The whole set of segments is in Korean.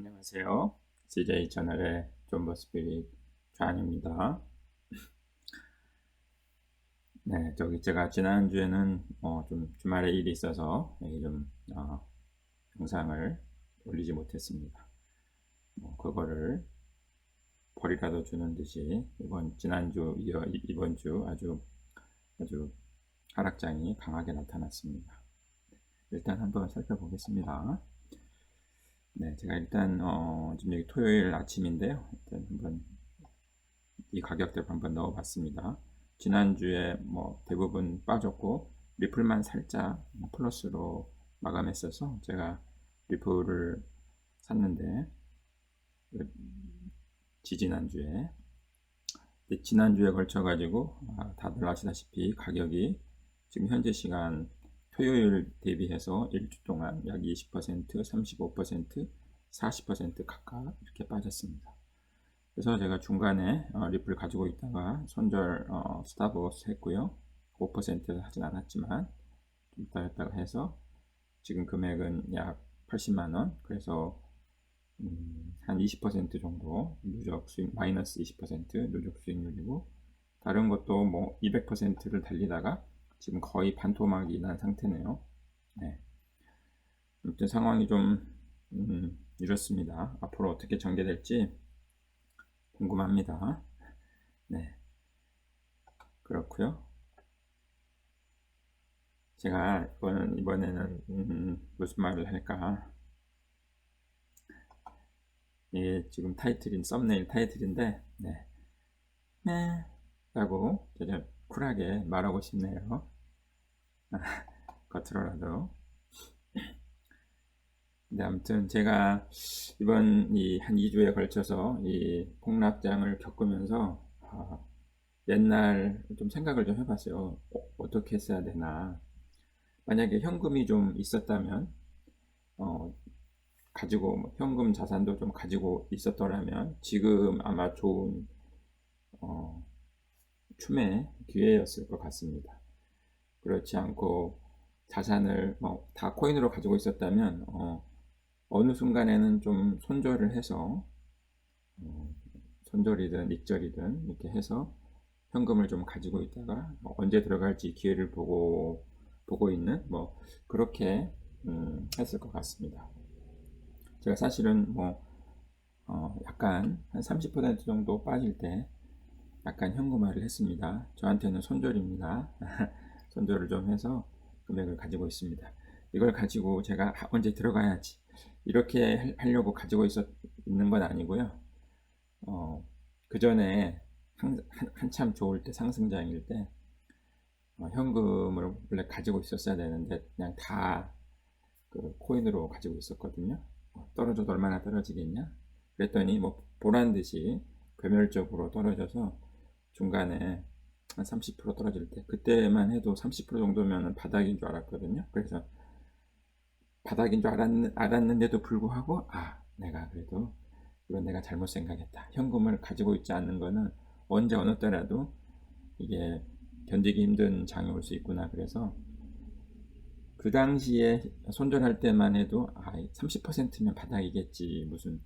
안녕하세요. CJ 채널의 존버 스피릿 좌입니다. 네, 제가 지난주에는 좀 주말에 일이 있어서 영상을 올리지 못했습니다. 그거를 벌이라도 주는 듯이 지난주 이어 이번 주 아주 하락장이 강하게 나타났습니다. 일단 한번 살펴보겠습니다. 네, 제가 일단 지금 여기 토요일 아침인데요. 일단 한번 이 가격대로 한번 넣어봤습니다. 지난주에 대부분 빠졌고 리플만 살짝 플러스로 마감했어서 제가 리플을 샀는데 지지난주에 지난주에 걸쳐가지고 다들 아시다시피 가격이 지금 현재 시간 토요일 대비해서 일주 동안 약 20%, 35%, 40% 각각 이렇게 빠졌습니다. 그래서 제가 중간에 리플 가지고 있다가 손절 스탑로스 했고요. 5% 하진 않았지만 좀 있다가 해서 지금 금액은 약 80만원. 그래서 한 20% 정도 누적 수익, 마이너스 20% 누적 수익률이고, 다른 것도 200%를 달리다가 지금 거의 반토막이 난 상태네요. 네. 아무튼 상황이 좀 이렇습니다. 앞으로 어떻게 전개될지 궁금합니다. 네, 그렇고요. 제가 이번에는 무슨 말을 할까? 이게 지금 썸네일 타이틀인데, 네, 라고 제가 쿨하게 말하고 싶네요. 겉으로라도. 근데 아무튼 제가 이번 한 2주에 걸쳐서 이 폭락장을 겪으면서 옛날 좀 생각을 좀 해봤어요. 어떻게 했어야 되나. 만약에 현금이 좀 있었다면, 현금 자산도 좀 가지고 있었더라면 지금 아마 좋은 춤의 기회였을 것 같습니다. 그렇지 않고 자산을 다 코인으로 가지고 있었다면 어느 순간에는 좀 손절을 해서 손절이든 익절이든 이렇게 해서 현금을 좀 가지고 있다가 언제 들어갈지 기회를 보고 있는 그렇게 했을 것 같습니다. 제가 사실은 약간 한 30% 정도 빠질 때 약간 현금화를 했습니다. 저한테는 손절입니다. 손절을 좀 해서 금액을 가지고 있습니다. 이걸 가지고 제가 언제 들어가야지 이렇게 하려고 가지고 있는 건 아니고요. 그 전에 한참 좋을 때, 상승장일 때 현금을 원래 가지고 있었어야 되는데 그냥 다 그 코인으로 가지고 있었거든요. 떨어져도 얼마나 떨어지겠냐? 그랬더니 보란 듯이 괴멸적으로 떨어져서 중간에 한 30% 떨어질 때, 그때만 해도 30% 정도면 바닥인 줄 알았거든요. 그래서 바닥인 줄 알았는데도 불구하고 내가 그래도 이건 내가 잘못 생각했다. 현금을 가지고 있지 않는 거는 언제 어느 때라도 이게 견디기 힘든 장이 올 수 있구나. 그래서 그 당시에 손절할 때만 해도 30%면 바닥이겠지. 무슨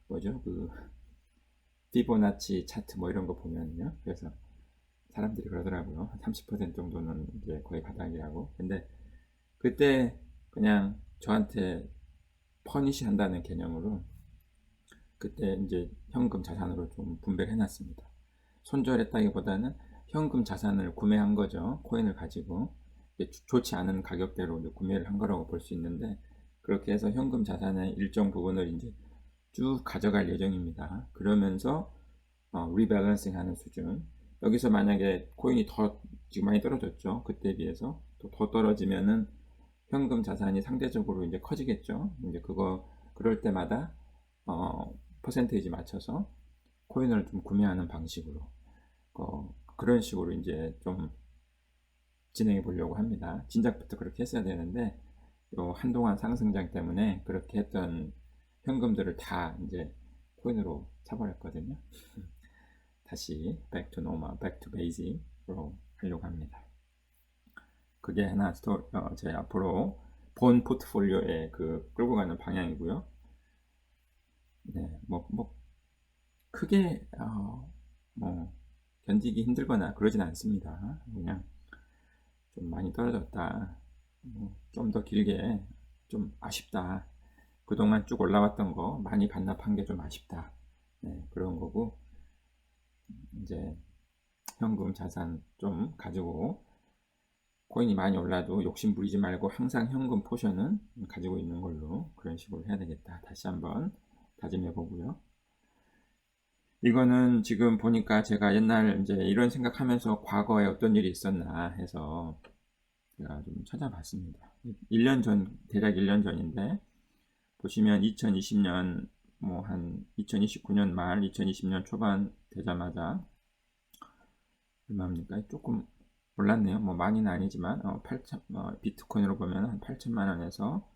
뭐죠? 그 피보나치 차트 이런 거 보면요. 그래서 사람들이 그러더라고요. 30% 정도는 이제 거의 바닥이라고. 근데 그때 그냥 저한테 퍼니시 한다는 개념으로 그때 이제 현금 자산으로 좀 분배를 해놨습니다. 손절했다기보다는 현금 자산을 구매한 거죠. 코인을 가지고 좋지 않은 가격대로 이제 구매를 한 거라고 볼 수 있는데, 그렇게 해서 현금 자산의 일정 부분을 이제 쭉 가져갈 예정입니다. 그러면서 리밸런싱 하는 수준. 여기서 만약에 코인이 더 지금 많이 떨어졌죠. 그때에 비해서 더 떨어지면은 현금 자산이 상대적으로 이제 커지겠죠. 이제 그럴 때마다 퍼센테이지 맞춰서 코인을 좀 구매하는 방식으로 그런 식으로 이제 좀 진행해 보려고 합니다. 진작부터 그렇게 했어야 되는데 한동안 상승장 때문에 그렇게 했던 현금들을 다 이제 코인으로 사버렸거든요. 다시 back to normal, back to basic으로 하려고 합니다. 그게 하나 제 앞으로 본 포트폴리오에 끌고 가는 방향이고요. 네, 크게 뭐 견디기 힘들거나 그러진 않습니다. 그냥 좀 많이 떨어졌다. 좀 더 길게 좀 아쉽다. 그동안 쭉 올라왔던 거 많이 반납한 게 좀 아쉽다. 네, 그런 거고 이제 현금 자산 좀 가지고 코인이 많이 올라도 욕심 부리지 말고 항상 현금 포션은 가지고 있는 걸로 그런 식으로 해야 되겠다. 다시 한번 다짐해 보고요. 이거는 지금 보니까 제가 옛날 이제 이런 생각하면서 과거에 어떤 일이 있었나 해서 제가 좀 찾아봤습니다. 1년 전, 대략 1년 전인데 보시면 2020년 뭐 한 2029년 말 2020년 초반 되자마자 얼마입니까? 조금 올랐네요. 뭐 많이는 아니지만 8천 비트코인으로 보면 한 8천만 원에서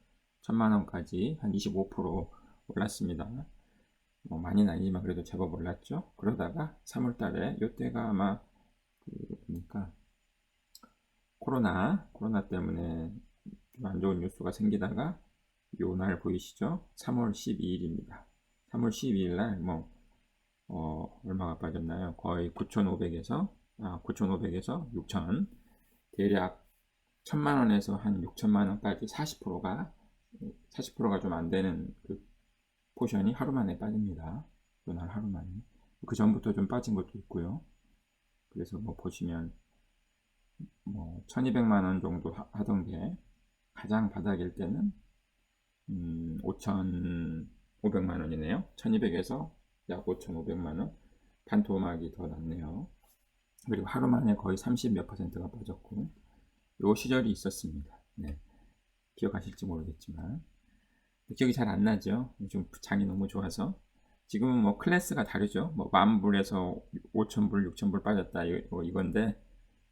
1천만 원까지 한 25% 올랐습니다. 뭐 많이는 아니지만 그래도 제법 올랐죠. 그러다가 3월 달에 이때가 아마 그러니까 코로나 때문에 좀 안 좋은 뉴스가 생기다가 요 날 보이시죠? 3월 12일입니다. 3월 12일 날 얼마가 빠졌나요? 거의 9,500에서 6,000 대략 1,000만 원에서 한 6천만 원까지 40%가 좀 안 되는 그 포션이 하루 만에 빠집니다. 그날 하루 만에. 그 전부터 좀 빠진 것도 있고요. 그래서 뭐 보시면 뭐 1,200만 원 정도 하던 게 가장 바닥일 때는 5,500만 원이네요. 1,200에서 약 5,500만 원. 반토막이 더 났네요. 그리고 하루 만에 거의 30 몇 %가 빠졌고 요 시절이 있었습니다. 네. 기억하실지 모르겠지만 기억이 잘 안 나죠. 요즘 장이 너무 좋아서. 지금은 뭐 클래스가 다르죠. 뭐 10,000불에서 5,000불, 6,000불 빠졌다 이건데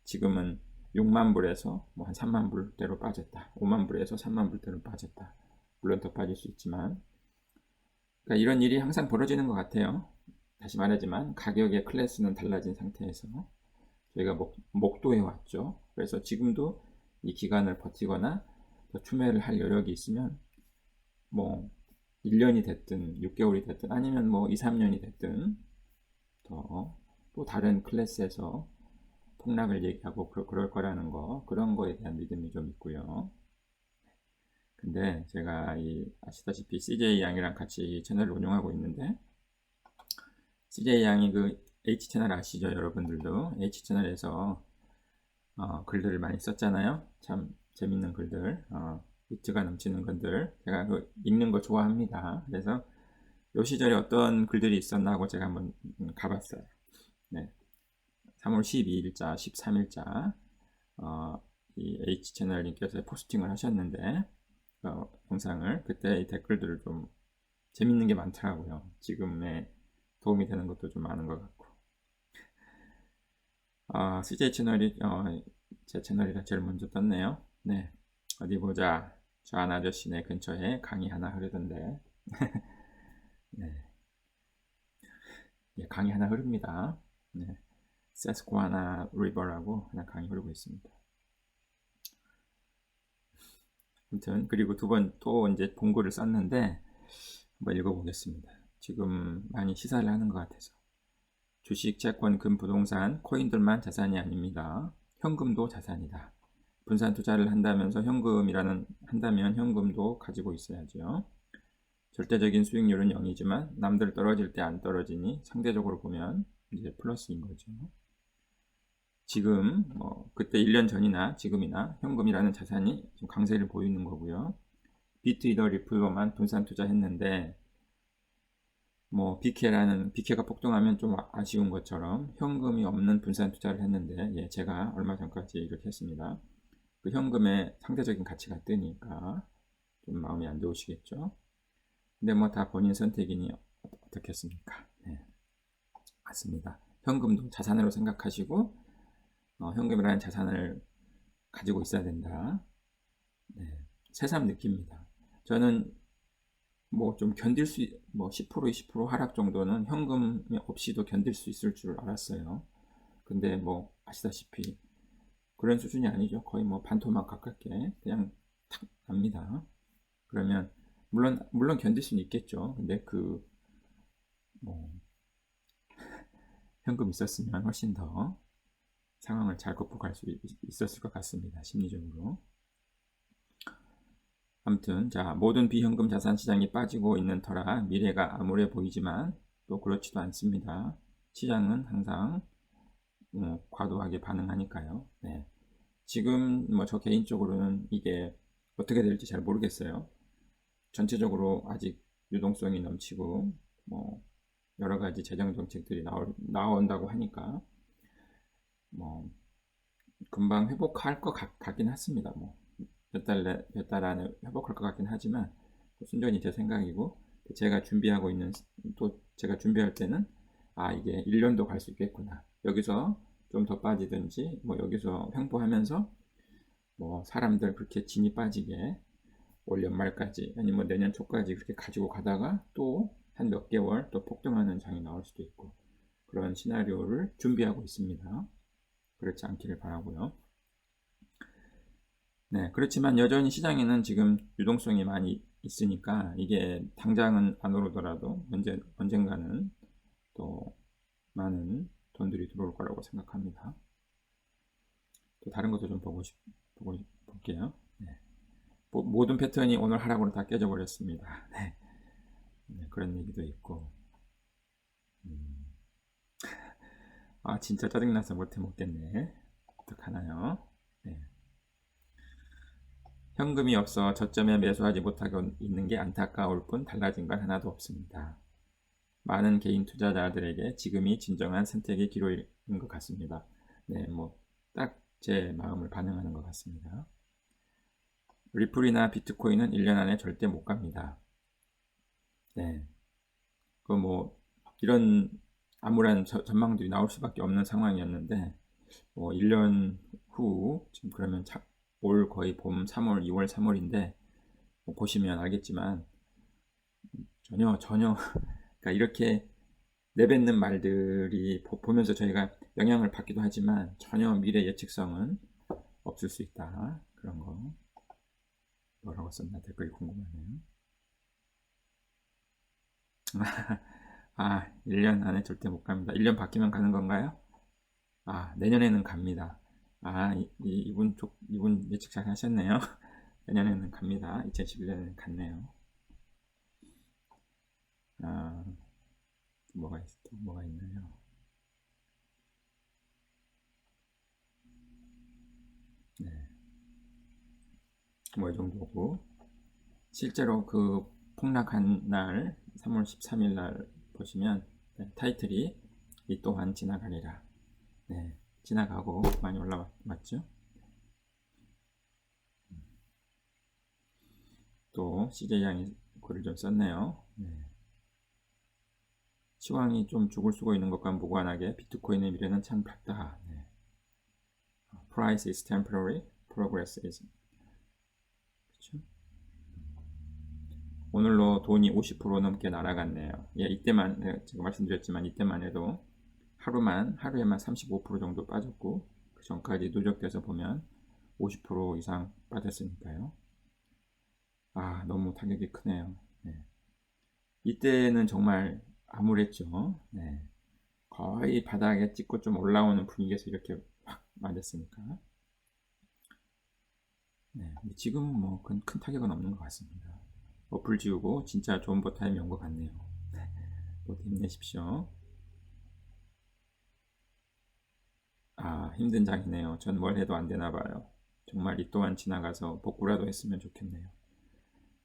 지금은 6만 불에서 뭐 한 3만 불대로 빠졌다. 5만 불에서 3만 불대로 빠졌다. 물론 더 빠질 수 있지만 그러니까 이런 일이 항상 벌어지는 것 같아요. 다시 말하지만 가격의 클래스는 달라진 상태에서 저희가 목도해 왔죠. 그래서 지금도 이 기간을 버티거나 더 추매를 할 여력이 있으면 뭐 1년이 됐든 6개월이 됐든 아니면 뭐 2, 3년이 됐든 더 또 다른 클래스에서 폭락을 얘기하고 그럴 거라는 거 그런 거에 대한 믿음이 좀 있고요. 근데 제가 아시다시피 CJ 양이랑 같이 채널을 운영하고 있는데 CJ 양이 그 H 채널 아시죠? 여러분들도 H 채널에서 글들을 많이 썼잖아요. 참 재밌는 글들, 위트가 넘치는 글들. 제가 그 읽는 거 좋아합니다. 그래서 요 시절에 어떤 글들이 있었나 하고 제가 한번 가봤어요. 네. 3월 12일자, 13일자 이 H 채널님께서 포스팅을 하셨는데 영상을 그때 이 댓글들을 좀 재밌는 게 많더라고요. 지금에 도움이 되는 것도 좀 많은 것 같고 CJ 채널이 제 채널이라 제일 먼저 떴네요. 네, 어디 보자. 저 한 아저씨네 근처에 강이 하나 흐르던데 네, 예, 강이 하나 흐릅니다. 네, 세스쿠아나 리버라고 그냥 강이 흐르고 있습니다. 아무튼 그리고 두 번 또 이제 본글을 썼는데 한번 읽어보겠습니다. 지금 많이 시사를 하는 것 같아서 주식, 채권, 금, 부동산, 코인들만 자산이 아닙니다. 현금도 자산이다. 분산 투자를 한다면 현금도 가지고 있어야죠. 절대적인 수익률은 0이지만 남들 떨어질 때 안 떨어지니 상대적으로 보면 이제 플러스인 거죠. 지금 그때 1년 전이나 지금이나 현금이라는 자산이 좀 강세를 보이는 거고요. 비트이더 리플로만 분산 투자했는데 BK가 폭등하면 좀 아쉬운 것처럼 현금이 없는 분산 투자를 했는데 제가 얼마 전까지 이렇게 했습니다. 그 현금의 상대적인 가치가 뜨니까 좀 마음이 안 좋으시겠죠. 근데 뭐 다 본인 선택이니 어떻겠습니까? 네, 맞습니다. 현금도 자산으로 생각하시고 현금이라는 자산을 가지고 있어야 된다. 네, 새삼 느낍니다. 저는 뭐 좀 견딜 수, 뭐 10% 20% 하락 정도는 현금 없이도 견딜 수 있을 줄 알았어요. 근데 뭐 아시다시피 그런 수준이 아니죠. 거의 뭐 반토막 가깝게 그냥 탁 납니다. 그러면 물론 견딜 수는 있겠죠. 근데 그 뭐 현금 있었으면 훨씬 더 상황을 잘 극복할 수 있었을 것 같습니다. 심리적으로. 아무튼 자, 모든 비현금 자산 시장이 빠지고 있는 터라 미래가 암울해 보이지만 또 그렇지도 않습니다. 시장은 항상 과도하게 반응하니까요. 네. 지금 뭐 저 개인적으로는 이게 어떻게 될지 잘 모르겠어요. 전체적으로 아직 유동성이 넘치고 뭐 여러 가지 재정 정책들이 나온다고 하니까 뭐 금방 회복할 것 같긴 했습니다. 뭐 몇 달 안에 회복할 것 같긴 하지만 순전히 제 생각이고 제가 준비할 때는 이게 1년도 갈 수 있겠구나. 여기서 좀 더 빠지든지 뭐 여기서 횡보하면서 뭐 사람들 그렇게 진이 빠지게 올 연말까지 아니면 내년 초까지 그렇게 가지고 가다가 또 한 몇 개월 또 폭등하는 장이 나올 수도 있고 그런 시나리오를 준비하고 있습니다. 그렇지 않기를 바라고요. 네, 그렇지만 여전히 시장에는 지금 유동성이 많이 있으니까 이게 당장은 안 오르더라도 언젠가는 또 많은 돈들이 들어올 거라고 생각합니다. 또 다른 것도 좀 볼게요. 네. 모든 패턴이 오늘 하락으로 다 깨져 버렸습니다. 네. 네, 그런 얘기도 있고. 음. 진짜 짜증나서 못 해먹겠네. 어떡하나요? 네. 현금이 없어 저점에 매수하지 못하고 있는 게 안타까울 뿐 달라진 건 하나도 없습니다. 많은 개인 투자자들에게 지금이 진정한 선택의 기로인 것 같습니다. 네, 뭐 딱 제 마음을 반영하는 것 같습니다. 리플이나 비트코인은 1년 안에 절대 못 갑니다. 네, 그 뭐 이런 암울한 전망들이 나올 수밖에 없는 상황이었는데 뭐 1년 후 지금 그러면 올 거의 봄 3월, 2월, 3월인데 뭐 보시면 알겠지만 전혀 그러니까 이렇게 내뱉는 말들이 보면서 저희가 영향을 받기도 하지만 전혀 미래 예측성은 없을 수 있다. 그런 거 뭐라고 썼나 댓글이 궁금하네요. 1년 안에 절대 못 갑니다. 1년 바뀌면 가는 건가요? 내년에는 갑니다. 이분 예측 잘 하셨네요. 내년에는 갑니다. 2011년에는 갔네요. 아, 또 뭐가 있나요? 네, 뭐 이 정도고 실제로 그 폭락한 날 3월 13일 날 보시면 타이틀이 이 또한 지나가리라. 네, 지나가고 많이 올라왔죠. 또 CJ 양이 글을 좀 썼네요. 네. 시황이 좀 죽을 쓰고 있는 것과 무관하게 비트코인의 미래는 참 밝다. 네. Price is temporary, progress is. 그렇죠? 오늘로 돈이 50% 넘게 날아갔네요. 예, 제가 말씀드렸지만 이때만 해도 하루에만 35% 정도 빠졌고 그 전까지 누적돼서 보면 50% 이상 빠졌으니까요. 너무 타격이 크네요. 네. 이때는 정말 암울했죠. 네. 거의 바닥에 찍고 좀 올라오는 분위기에서 이렇게 확 맞았으니까. 네. 지금은 뭐 큰 타격은 없는 것 같습니다. 어플 지우고 진짜 좋은 버타임이 온 것 같네요. 모두 힘내십시오. 힘든 장이네요. 전 뭘 해도 안 되나 봐요. 정말 이 또한 지나가서 복구라도 했으면 좋겠네요.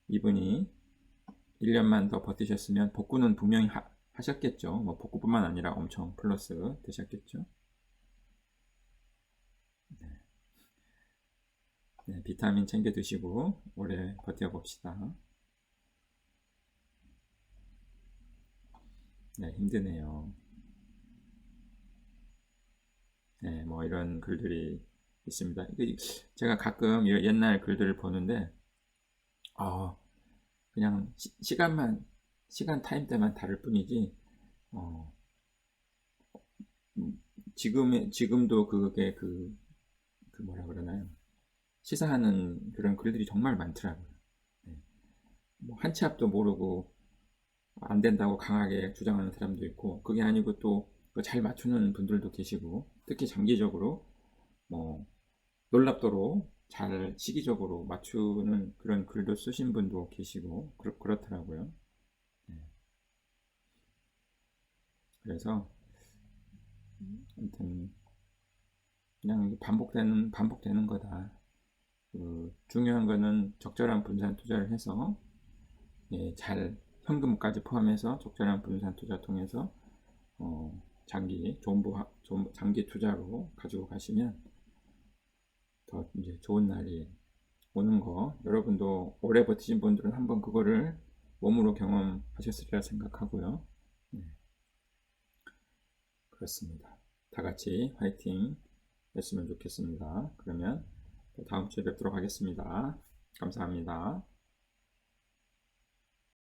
이분이 1년만 더 버티셨으면 복구는 분명히 하셨겠죠. 뭐 복구뿐만 아니라 엄청 플러스 되셨겠죠. 네. 네, 비타민 챙겨 드시고 오래 버텨봅시다. 네, 힘드네요. 네, 뭐 이런 글들이 있습니다. 제가 가끔 옛날 글들을 보는데, 그냥 시간 타임 때만 다를 뿐이지, 어, 지금도 그게 그 뭐라 그러나요? 시사하는 그런 글들이 정말 많더라고요. 네. 뭐 한치 앞도 모르고 안 된다고 강하게 주장하는 사람도 있고, 그게 아니고 또 잘 맞추는 분들도 계시고, 특히 장기적으로 뭐 놀랍도록 잘 시기적으로 맞추는 그런 글도 쓰신 분도 계시고 그렇더라고요. 네. 그래서 아무튼 그냥 반복되는 거다. 중요한 거는 적절한 분산 투자를 해서, 예, 잘 현금까지 포함해서 적절한 분산 투자 통해서 장기 투자로 가지고 가시면 더 이제 좋은 날이 오는 거, 여러분도 오래 버티신 분들은 한번 그거를 몸으로 경험하셨으리라 생각하고요. 네, 그렇습니다. 다 같이 화이팅 했으면 좋겠습니다. 그러면 다음 주에 뵙도록 하겠습니다. 감사합니다.